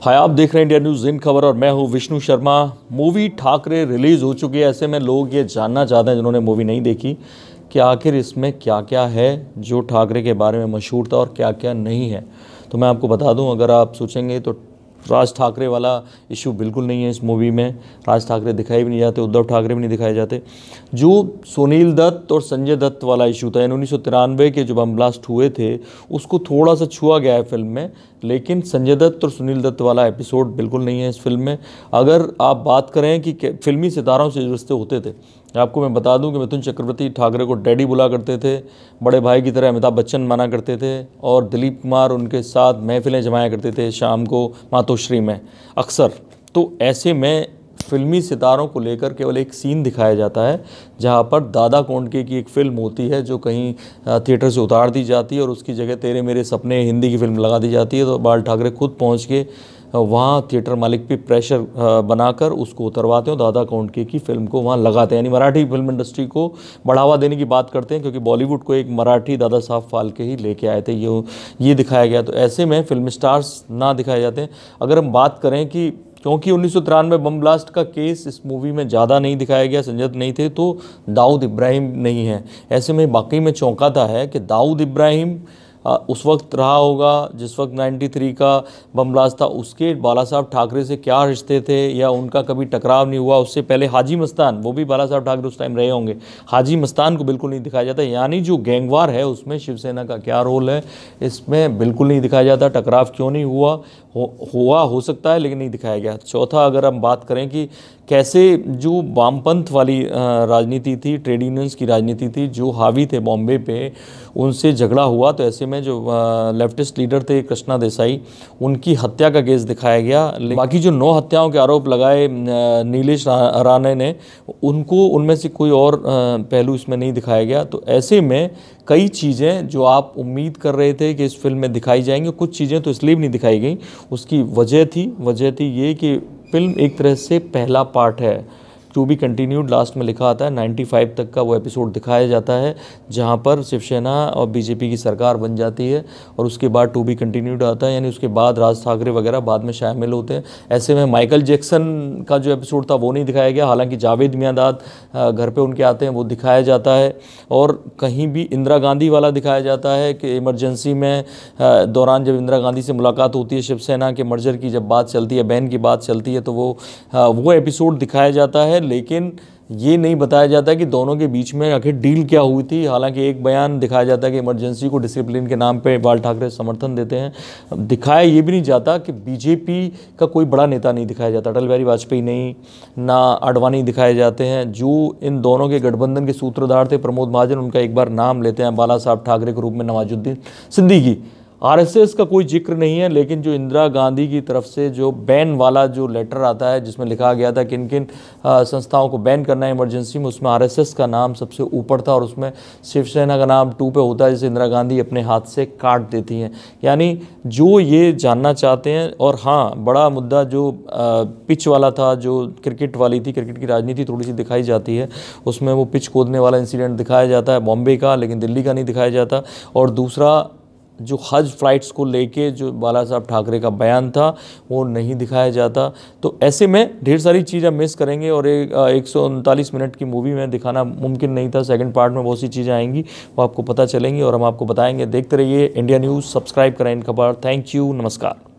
हाय, आप देख रहे हैं इंडिया न्यूज़ इन खबर और मैं हूं विष्णु शर्मा। मूवी ठाकरे रिलीज़ हो चुकी है। ऐसे में लोग ये जानना चाहते हैं जिन्होंने मूवी नहीं देखी कि आखिर इसमें क्या क्या है जो ठाकरे के बारे में मशहूर था और क्या क्या नहीं है। तो मैं आपको बता दूं, अगर आप सोचेंगे तो राज ठाकरे वाला इशू बिल्कुल नहीं है इस मूवी में। राज ठाकरे दिखाए भी नहीं जाते, उद्धव ठाकरे भी नहीं दिखाए जाते। जो सुनील दत्त और संजय दत्त वाला इशू था, 1993 के जो बम ब्लास्ट हुए थे, उसको थोड़ा सा छुआ गया है फिल्म में, लेकिन संजय दत्त और सुनील दत्त वाला एपिसोड बिल्कुल नहीं है इस फिल्म में। अगर आप बात करें कि फिल्मी सितारों से जो रिश्ते होते थे, आपको मैं बता दूं कि मिथुन चक्रवर्ती ठाकरे को डैडी बुला करते थे, बड़े भाई की तरह अमिताभ बच्चन माना करते थे, और दिलीप कुमार उनके साथ महफिलें जमाया करते थे शाम को मातोश्री में अक्सर। तो ऐसे में फिल्मी सितारों को लेकर केवल एक सीन दिखाया जाता है जहां पर दादा कोंडके की एक फ़िल्म होती है जो कहीं थिएटर से उतार दी जाती है और उसकी जगह तेरे मेरे सपने हिंदी की फिल्म लगा दी जाती है। तो बाल ठाकरे खुद पहुंच के वहाँ थिएटर मालिक पे प्रेशर बनाकर उसको उतरवाते हैं, दादा कोंडके की फिल्म को वहाँ लगाते हैं। यानी मराठी फिल्म इंडस्ट्री को बढ़ावा देने की बात करते हैं, क्योंकि बॉलीवुड को एक मराठी दादा साहब फाल्के ही लेके आए थे। ये दिखाया गया। तो ऐसे में फिल्म स्टार्स ना दिखाए जाते हैं। अगर हम बात करें कि क्योंकि 1993 बम ब्लास्ट का केस इस मूवी में ज़्यादा नहीं दिखाया गया, संजय दत्त नहीं थे, तो दाऊद इब्राहिम नहीं है। ऐसे में वाकई में चौंकाता है कि दाऊद इब्राहिम उस वक्त रहा होगा जिस वक्त 93 का बम ब्लास्ट था, उसके बाला साहब ठाकरे से क्या रिश्ते थे या उनका कभी टकराव नहीं हुआ। उससे पहले हाजी मस्तान, वो भी बाला साहब ठाकरे उस टाइम रहे होंगे, हाजी मस्तान को बिल्कुल नहीं दिखाया जाता। यानी जो गैंगवार है उसमें शिवसेना का क्या रोल है इसमें बिल्कुल नहीं दिखाया जाता। टकराव क्यों नहीं हुआ, हो सकता है लेकिन नहीं दिखाया गया। चौथा, अगर हम बात करें कि कैसे जो वामपंथ वाली राजनीति थी, ट्रेड यूनियंस की राजनीति थी, जो हावी थे बॉम्बे पे, उनसे झगड़ा हुआ। तो ऐसे में जो लेफ्टिस्ट लीडर थे कृष्णा देसाई, उनकी हत्या का केस दिखाया गया। बाकी जो 9 हत्याओं के आरोप लगाए नीलेश राणे ने, उनको उनमें से कोई और पहलू इसमें नहीं दिखाया गया। तो ऐसे में कई चीज़ें जो आप उम्मीद कर रहे थे कि इस फिल्म में दिखाई जाएंगी, कुछ चीज़ें तो इसलिए भी नहीं दिखाई गई। उसकी वजह थी ये कि फिल्म एक तरह से पहला पार्ट है, टू बी कंटिन्यूड लास्ट में लिखा आता है। 95 तक का वो एपिसोड दिखाया जाता है जहां पर शिवसेना और बीजेपी की सरकार बन जाती है, और उसके बाद टू बी कंटिन्यूड आता है, यानी उसके बाद राज ठाकरे वगैरह बाद में शामिल होते हैं। ऐसे में माइकल जैक्सन का जो एपिसोड था वो नहीं दिखाया गया, हालांकि जावेद मियांदाद घर पर उनके आते हैं, वो दिखाया जाता है। और कहीं भी इंदिरा गांधी वाला दिखाया जाता है कि इमरजेंसी में दौरान जब इंदिरा गांधी से मुलाकात होती है, शिवसेना के मर्जर की जब बात चलती है, बैन की बात चलती है, तो वो एपिसोड दिखाया जाता है। लेकिन ये नहीं बताया जाता कि दोनों के बीच में आखिर डील क्या हुई थी। हालांकि एक बयान दिखाया जाता है कि इमरजेंसी को डिसिप्लिन के नाम पे बाल ठाकरे समर्थन देते हैं। दिखाया ये भी नहीं जाता कि बीजेपी का कोई बड़ा नेता नहीं दिखाया जाता, अटल बिहारी वाजपेयी नहीं, ना आडवाणी दिखाए जाते हैं। जो इन दोनों के गठबंधन के सूत्रधार थे प्रमोद महाजन, उनका एक बार नाम लेते हैं बाला साहब ठाकरे के रूप में नवाजुद्दीन सिद्दीकी। आरएसएस का कोई जिक्र नहीं है, लेकिन जो इंदिरा गांधी की तरफ से जो बैन वाला जो लेटर आता है जिसमें लिखा गया था किन किन संस्थाओं को बैन करना है इमरजेंसी में, उसमें आरएसएस का नाम सबसे ऊपर था, और उसमें शिवसेना का नाम 2 पे होता है, जिसे इंदिरा गांधी अपने हाथ से काट देती हैं। यानी जो ये जानना चाहते हैं। और हाँ, बड़ा मुद्दा जो पिच वाला था, जो क्रिकेट वाली थी, क्रिकेट की राजनीति थोड़ी सी दिखाई जाती है उसमें। वो पिच खोदने वाला इंसिडेंट दिखाया जाता है बॉम्बे का, लेकिन दिल्ली का नहीं दिखाया जाता। और दूसरा, जो हज फ्लाइट्स को लेके जो बाला साहब ठाकरे का बयान था वो नहीं दिखाया जाता। तो ऐसे में ढेर सारी चीज़ें मिस करेंगे, और 139 मिनट की मूवी में दिखाना मुमकिन नहीं था। सेकंड पार्ट में बहुत सी चीज़ें आएंगी, वो आपको पता चलेंगी और हम आपको बताएंगे। देखते रहिए इंडिया न्यूज़, सब्सक्राइब करें इन खबर। थैंक यू, नमस्कार।